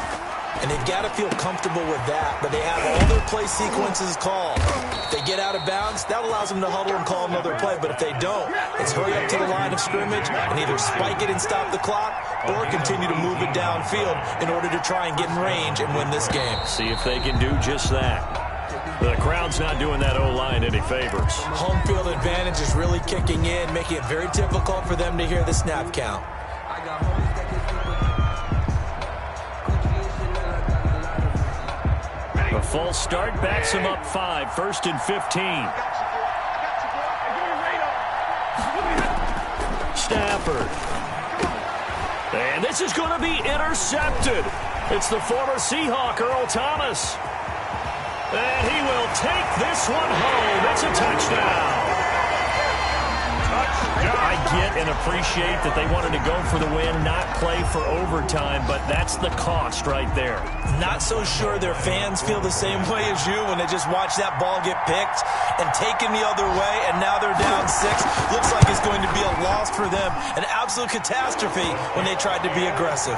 Speaker 4: And they've got to feel comfortable with that, but they have all their play sequences called. If they get out of bounds, that allows them to huddle and call another play, but if they don't, it's hurry up to the line of scrimmage and either spike it and stop the clock or continue to move it downfield in order to try and get in range and win this game.
Speaker 1: See if they can do just that. The crowd's not doing that O-line any favors.
Speaker 4: Home field advantage is really kicking in, making it very difficult for them to hear the snap count.
Speaker 1: A false start backs him up 5, 1st and 15. Stafford. And this is going to be intercepted. It's the former Seahawk, Earl Thomas. And he will take this one home. It's a touchdown. I get and appreciate that they wanted to go for the win, not play for overtime, but that's the cost right there.
Speaker 4: Not so sure their fans feel the same way as you when they just watch that ball get picked and taken the other way, and now they're down 6. Looks like it's going to be a loss for them, an absolute catastrophe when they tried to be aggressive.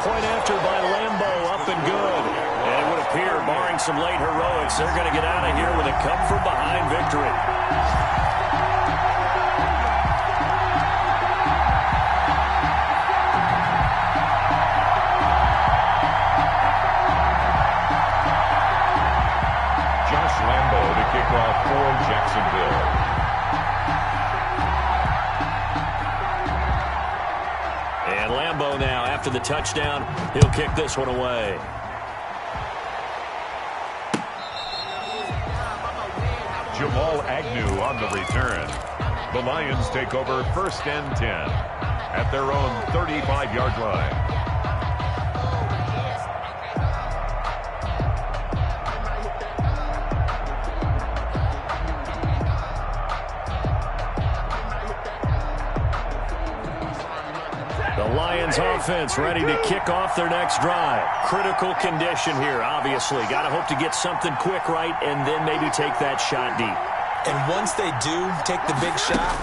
Speaker 1: Point after by Lambeau, up and good. And it would appear, barring some late heroics, they're going to get out of here with a come-from-behind victory.
Speaker 2: For Jacksonville.
Speaker 1: And Lambeau now, after the touchdown, he'll kick this one away.
Speaker 2: Jamal Agnew on the return. The Lions take over 1st and 10 at their own 35-yard line.
Speaker 1: Lions offense ready to kick off their next drive. Critical condition here, obviously. Got to hope to get something quick right and then maybe take that shot deep.
Speaker 4: And once they do take the big shot,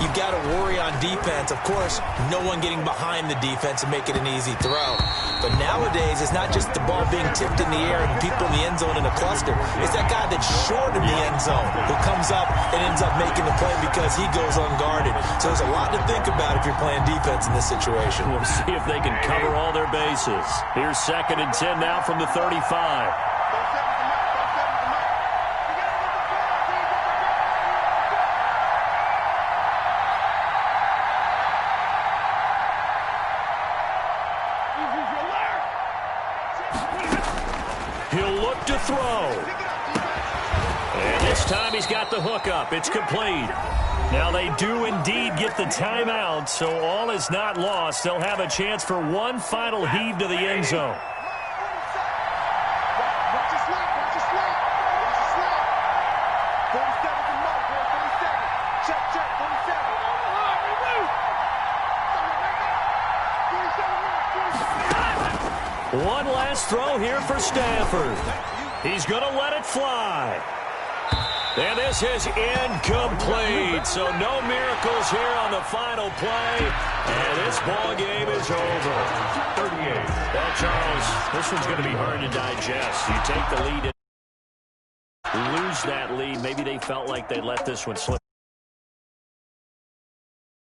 Speaker 4: you've got to worry on defense. Of course, no one getting behind the defense and make it an easy throw. But nowadays, it's not just the ball being tipped in the air and people in the end zone in a cluster. It's that guy that's short in the end zone who comes up and ends up making the play because he goes unguarded. So there's a lot to think about if you're playing defense in this situation.
Speaker 1: We'll see if they can cover all their bases. Here's 2nd and 10 now from the 35. He'll look to throw. And this time he's got the hook up. It's complete. Now they do indeed get the timeout, so all is not lost. They'll have a chance for one final heave to the end zone. One last throw here for Stafford. He's going to let it fly. And this is incomplete. So no miracles here on the final play. And this ball game is over. 38. Well, Charles, this one's going to be hard to digest. You take the lead. lose that lead. Maybe they felt like they let this one slip.